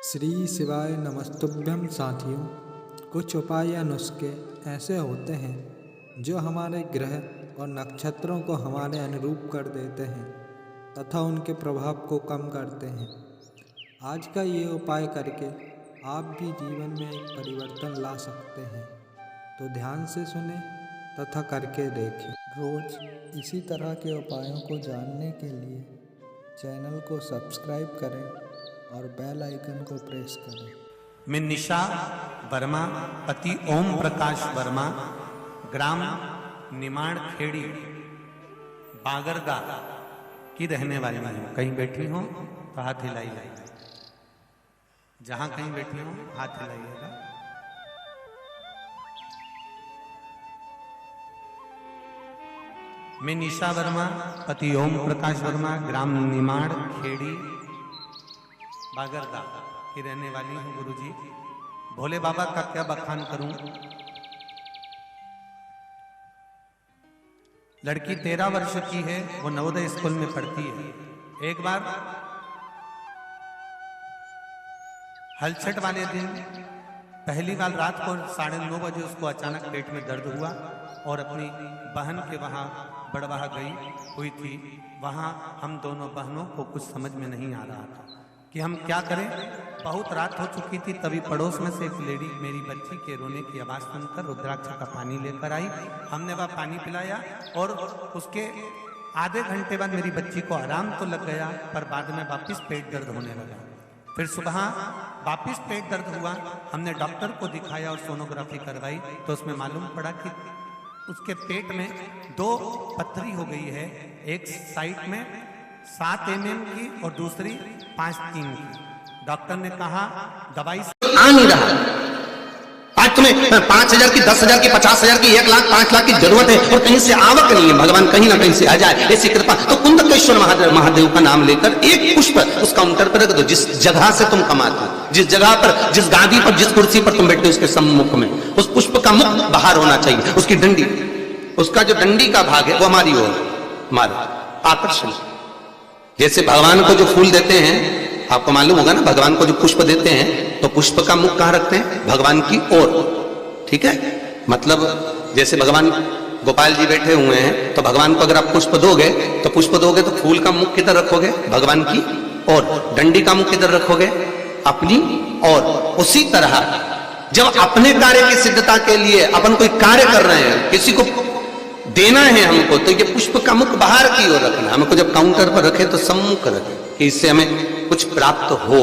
श्री शिवाय नमस्तुभ्यं साथियों। कुछ उपाय या नुस्खे ऐसे होते हैं जो हमारे ग्रह और नक्षत्रों को हमारे अनुरूप कर देते हैं तथा उनके प्रभाव को कम करते हैं। आज का ये उपाय करके आप भी जीवन में एक परिवर्तन ला सकते हैं, तो ध्यान से सुने तथा करके देखें। रोज़ इसी तरह के उपायों को जानने के लिए चैनल को सब्सक्राइब करें और बेल आइकन को प्रेस करें। मैं निशा वर्मा पति ओम प्रकाश वर्मा ग्राम निमाड़ खेड़ी बागरगा की रहने वाली हूँ। कहीं बैठी हो तो हाथ हिलाइए, जहां कहीं बैठी हो हाथ हिलाइएगा। मैं निशा वर्मा पति ओम प्रकाश वर्मा ग्राम निमाड़ खेड़ी बागरगा की रहने वाली हूँ। गुरुजी, भोले बाबा का क्या बखान करूं। लड़की 13 वर्ष की है, वो नवोदय स्कूल में पढ़ती है। एक बार हलचट वाले दिन पहली बार रात को 9:30 बजे उसको अचानक पेट में दर्द हुआ और अपनी बहन के वहां बड़वाह गई हुई थी। वहां हम दोनों बहनों को कुछ समझ में नहीं आ रहा था कि हम क्या करें। बहुत रात हो चुकी थी, तभी पड़ोस में से एक लेडी मेरी बच्ची के रोने की आवाज सुनकर रुद्राक्ष का पानी लेकर आई। हमने वह पानी पिलाया और उसके आधे घंटे बाद मेरी बच्ची को आराम तो लग गया, पर बाद में वापिस पेट दर्द होने लगा। फिर सुबह वापिस पेट दर्द हुआ। हमने डॉक्टर को दिखाया और सोनोग्राफी करवाई तो उसमें मालूम पड़ा कि उसके पेट में 2 पथरी हो गई है, एक साइड में 7 mm की और दूसरी 5-3 की। डॉक्टर ने कहा दवाई आ नहीं रहा। आज तुम्हें 5,000 की, 10,000 की, 50,000 की, 1 लाख, 5 लाख की जरूरत है और कहीं से आवक नहीं है। भगवान कहीं ना कहीं से आ जाए, ऐसी कृपा। तो कुंदकेश्वर महादेव का नाम लेकर एक पुष्प उस काउंटर पर रख दो, जिस जगह से तुम कमाते हो, जिस जगह पर, जिस गादी पर, जिस कुर्सी पर तुम बैठे हो, उसके सम्मुख में उस पुष्प का मुख बाहर होना चाहिए। उसकी डंडी, उसका जो डंडी का भाग है वो हमारी ओर, हमारे आकर्षण। जैसे भगवान को जो फूल देते हैं, आपको मालूम होगा ना, भगवान को जो पुष्प देते हैं तो पुष्प का मुख कहां रखते हैं? भगवान की ओर। ठीक है, मतलब जैसे भगवान गोपाल जी बैठे हुए हैं तो भगवान को अगर आप पुष्प दोगे तो फूल का मुख किधर रखोगे? भगवान की ओर। डंडी का मुख किधर रखोगे? अपनी ओर। उसी तरह जब अपने कार्य की सिद्धता के लिए अपन कोई कार्य कर रहे हैं, किसी को देना है हमको, तो ये पुष्प का मुख बाहर की ओर रखना। हमको जब काउंटर पर रखे तो सम्मुख रखे कि इससे हमें कुछ प्राप्त हो।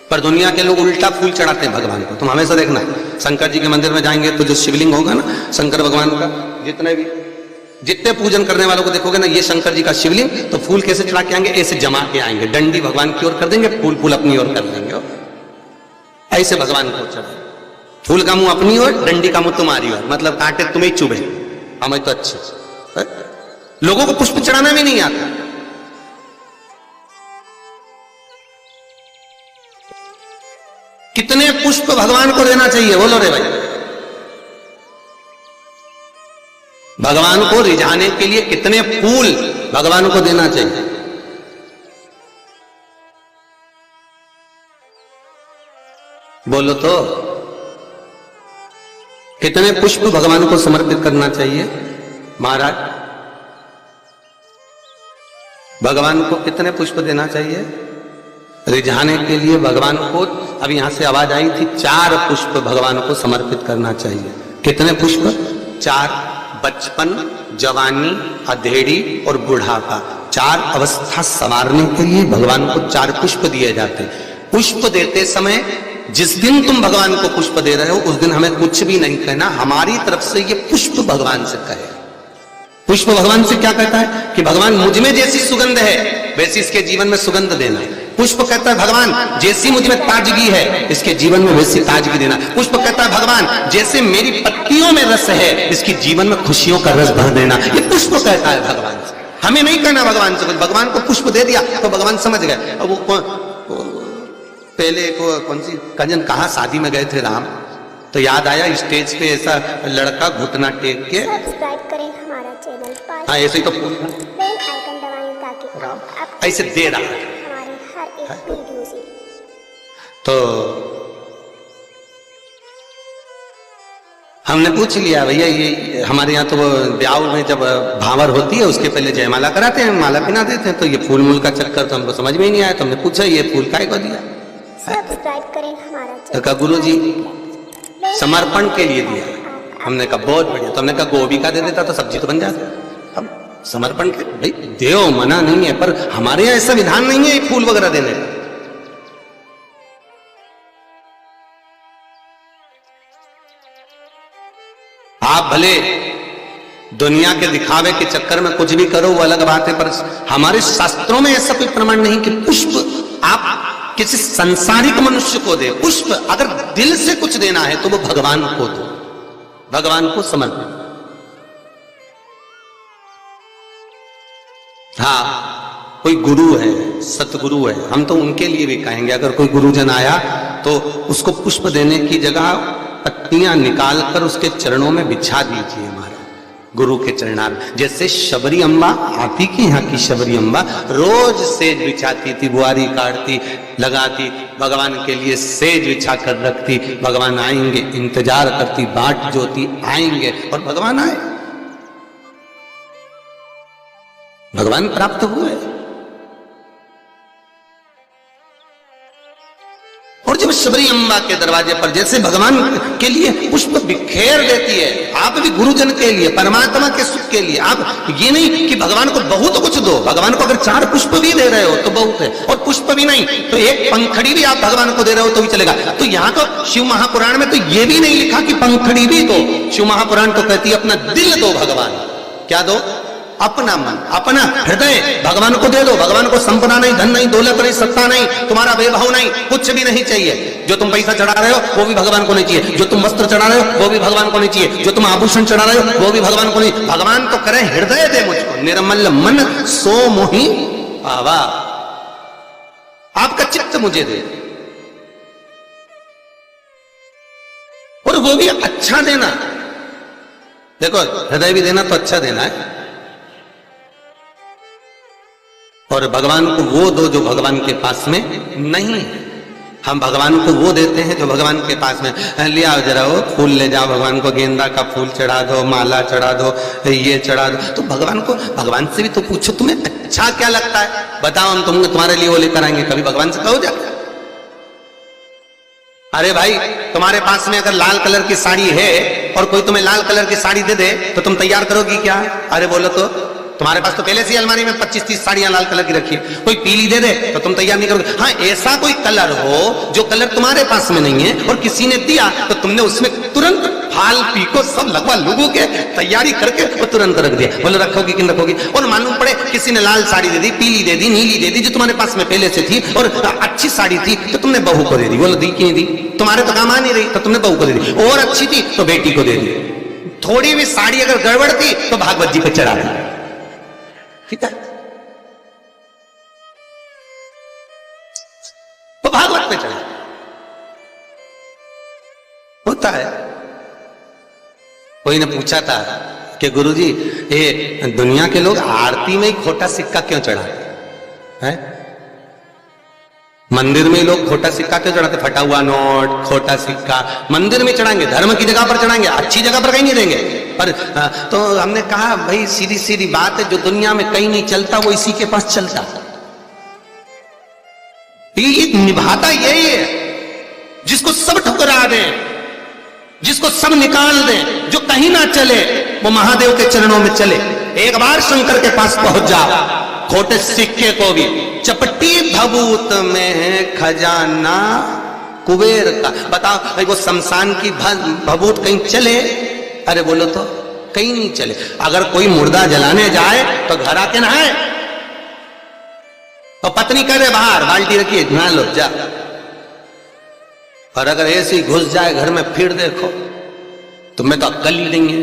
पर दुनिया के लोग उल्टा फूल चढ़ाते हैं भगवान को। तुम हमेशा देखना, शंकर जी के मंदिर में जाएंगे तो जो शिवलिंग होगा ना शंकर भगवान का, जितने पूजन करने वालों को देखोगे ना, ये शंकर जी का शिवलिंग, तो फूल कैसे चढ़ा के आएंगे? ऐसे जमा के आएंगे। डंडी भगवान की ओर कर देंगे, फूल अपनी ओर कर देंगे। ऐसे भगवान को चढ़ाए। फूल का मुंह अपनी ओर, डंडी का मुंह तुम्हारी ओर, मतलब कांटे तुम्हें चुभे, हमें तो अच्छे। लोगों को पुष्प चढ़ाना भी नहीं आता। कितने पुष्प भगवान को देना चाहिए? बोलो रे भाई। भगवान को रिझाने के लिए कितने फूल भगवान को देना चाहिए? बोलो तो। कितने पुष्प भगवान को समर्पित करना चाहिए? महाराज, भगवान को कितने पुष्प देना चाहिए रिझाने के लिए? भगवान को, अब यहां से आवाज आई थी, 4 पुष्प भगवान को समर्पित करना चाहिए। कितने पुष्प? 4। बचपन, जवानी, अधेड़ी और बुढ़ापा, 4 अवस्था संवारने के लिए भगवान को 4 पुष्प दिए जाते हैं। पुष्प देते समय जिस दिन तुम भगवान को पुष्प दे रहे हो उस दिन हमें कुछ भी नहीं कहना, हमारी तरफ से ये पुष्प भगवान से कहे। पुष्प भगवान से क्या कहता है कि भगवान मुझ में जैसी सुगंध है वैसी इसके जीवन में सुगंध देना। पुष्प कहता है भगवान जैसी मुझ में ताजगी है इसके जीवन में वैसी ताजगी देना। पुष्प कहता है भगवान जैसे मेरी पत्तियों में रस है इसके जीवन में खुशियों का रस भर देना। ये पुष्प कहता है भगवान से, हमें नहीं कहना भगवान से। भगवान को पुष्प दे दिया तो भगवान समझ गए। अब वो पहले कौन सी कजन कहा शादी में गए थे राम, तो याद आया स्टेज पे ऐसा लड़का घुटना टेक के, सब्सक्राइब करें हमारा चैनल। हाँ ऐसे ही तो बेल आइकन दबाएं ताकि राम ऐसे दे रहा है। हमारे हर एक वीडियो से तो हमने पूछ लिया, भैया ये हमारे यहाँ तो वो ब्याह में जब भावर होती है उसके पहले जयमाला कराते हैं, माला पहना देते हैं, तो ये फूल मूल का चक्कर तो हमको समझ में ही नहीं आया। तो हमने पूछा ये फूल काहे को दिया? सब्सक्राइब करें हमारा तो चैनल। कहा गुरु जी समर्पण के लिए दिया। हमने कहा बहुत बढ़िया। तो हमने कहा गोभी का दे देता तो सब्जी तो बन जाती। अब समर्पण के भाई देव मना नहीं है, पर हमारे यहाँ ऐसा विधान नहीं है फूल वगैरह देने का। आप भले दुनिया के दिखावे के चक्कर में कुछ भी करो वो अलग बात है, पर हमारे शास्त्रों में ऐसा कोई प्रमाण नहीं कि पुष्प आप किसी संसारिक मनुष्य को दे। पुष्प अगर दिल से कुछ देना है तो वो भगवान को दो, भगवान को समर्पित। हाँ, कोई गुरु है, सतगुरु है, हम तो उनके लिए भी कहेंगे अगर कोई गुरुजन आया तो उसको पुष्प देने की जगह पत्तियां निकालकर उसके चरणों में बिछा दीजिए महाराज, गुरु के चरणार। जैसे शबरी अम्बा, आप ही की यहाँ की शबरी अम्बा रोज सेज बिछाती थी, बुआरी काटती, लगाती, भगवान के लिए सेज बिछा कर रखती। भगवान आएंगे इंतजार करती, बाट जोती आएंगे, और भगवान आए, भगवान प्राप्त हुए। और जब शबरी अम्बा के दरवाजे पर जैसे भगवान के लिए पुष्प बिखेर देती है, आप भी गुरुजन के लिए, परमात्मा के सुख के लिए। आप ये नहीं कि भगवान को बहुत कुछ दो, भगवान को अगर 4 पुष्प भी दे रहे हो तो बहुत है, और पुष्प भी नहीं तो एक पंखड़ी भी आप भगवान को दे रहे हो तो भी चलेगा। तो यहाँ तो शिव महापुराण में तो ये भी नहीं लिखा कि पंखड़ी भी दो। शिव महापुराण तो कहती है अपना दिल दो भगवान। क्या दो? अपना मन, अपना हृदय भगवान को दे दो। भगवान को संपदा नहीं, धन नहीं, दौलत नहीं, सत्ता नहीं, तुम्हारा वैभव नहीं, कुछ भी नहीं चाहिए। जो तुम पैसा चढ़ा रहे हो वो भी भगवान को नहीं चाहिए, जो तुम वस्त्र चढ़ा रहे हो वो भी भगवान को नहीं चाहिए, जो तुम आभूषण चढ़ा रहे हो वो भी भगवान को नहीं। भगवान तो करे हृदय दे मुझको, निर्मल मन सो मोहि पावा, आपका चित्त मुझे दे, और वो भी अच्छा देना। देखो हृदय भी देना तो अच्छा देना है, और भगवान को वो दो जो भगवान के पास में नहीं है। हम भगवान को वो देते हैं जो भगवान के पास में। ले आओ जरा वो फूल ले जाओ, भगवान को गेंदा का फूल चढ़ा दो, माला चढ़ा दो, ये चढ़ा दो। तो भगवान को, भगवान से भी तो पूछो तुम्हें अच्छा क्या लगता है, बताओ हम तुम्हारे लिए वो लेकर आएंगे। कभी भगवान से कहो जा, अरे भाई तुम्हारे पास में अगर लाल कलर की साड़ी है और कोई तुम्हें लाल कलर की साड़ी दे दे तो तुम तैयार करोगी क्या? अरे बोलो तो, तुम्हारे पास तो पहले से अलमारी में 25-30 साड़ियां लाल कलर की रखी है, कोई पीली दे दे तो तुम तैयार नहीं करोगे। हाँ, ऐसा कोई कलर हो जो कलर तुम्हारे पास में नहीं है और किसी ने दिया तो तुमने उसमें तुरंत फाल पीको सब लगवा लोगों के तैयारी करके वो तुरंत रख दिया। बोलो रखोगी कि रखोगी? और मालूम पड़े किसी ने लाल साड़ी दे दी, पीली दे दी, नीली दे दी, जो तुम्हारे पास में पहले से थी और अच्छी साड़ी थी तो तुमने बहू को दे दी। बोलो दी क्यों दी? तुम्हारे तो काम आ नहीं रही तो तुमने बहू को दे दी, और अच्छी थी तो बेटी को दे दी। थोड़ी भी साड़ी अगर गड़बड़ थी तो भागवत जी पे चढ़ा दी, ठीक है? तो भागवत पे चढ़ा होता है। कोई ने पूछा था कि गुरुजी ये दुनिया के लोग आरती में ही खोटा सिक्का क्यों चढ़ाते हैं? मंदिर में लोग खोटा सिक्का क्यों चढ़ाते? फटा हुआ नोट, खोटा सिक्का मंदिर में चढ़ाएंगे, धर्म की जगह पर चढ़ाएंगे, अच्छी जगह पर कहीं नहीं देंगे। पर तो हमने कहा भाई सीधी सीधी बात है, जो दुनिया में कहीं नहीं चलता वो इसी के पास चलता। ये निभाता यही है, जिसको सब ठुकरा दे, जिसको सब निकाल दे, जो कहीं ना चले वो महादेव के चरणों में चले। एक बार शंकर के पास पहुंच जा, खोटे सिक्के को भी चपटी भभूत में खजाना कुबेर का। बताओ भाई वो शमशान की भभूत कहीं चले? अरे बोलो तो कहीं नहीं चले। अगर कोई मुर्दा जलाने जाए तो घर आके नहाए, तो पत्नी करे बाहर बाल्टी रखिए नहा लो जा। और अगर ऐसे ही घुस जाए घर में फिर देखो तुम्हें तो अक्ल ही नहीं है।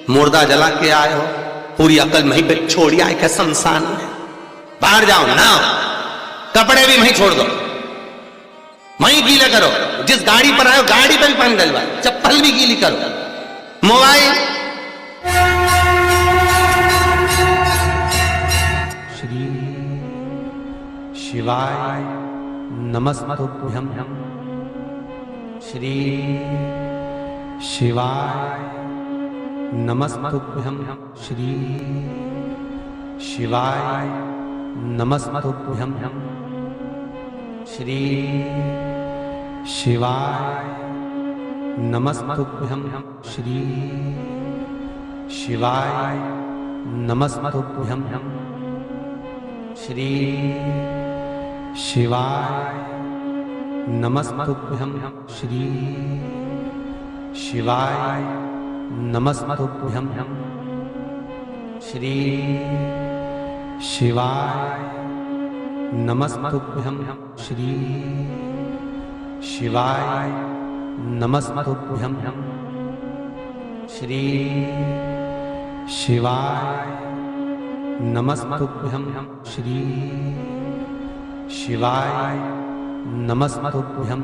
मुर्दा जला के आए हो, पूरी अक्ल वहीं पे छोड़ी आए क्या शमशान में? बाहर जाओ ना, कपड़े भी वहीं छोड़ दो, वहीं गीले करो। जिस गाड़ी पर आए गाड़ी पर भी पानी डलवा, चप्पल भी गीली करो, मोबाइल। श्री शिवाय नमस्तुभ्यं। श्री शिवाय नमस्तुभ्यं श्री शिवाय नमस्तुभ्यं श्री शिवाय नमस्तुभ्यं श्री शिवाय नमस्तुभ्यं श्री शिवाय नमस्तुभ्यं श्री शिवाय नमस्तुभ्यं श्री शिवाय नमस्तुभ्यं श्री शिवाय नमस्तुभ्यं श्री शिवाय नमस्तुभ्यं श्री शिवाय नमस्तुभ्यं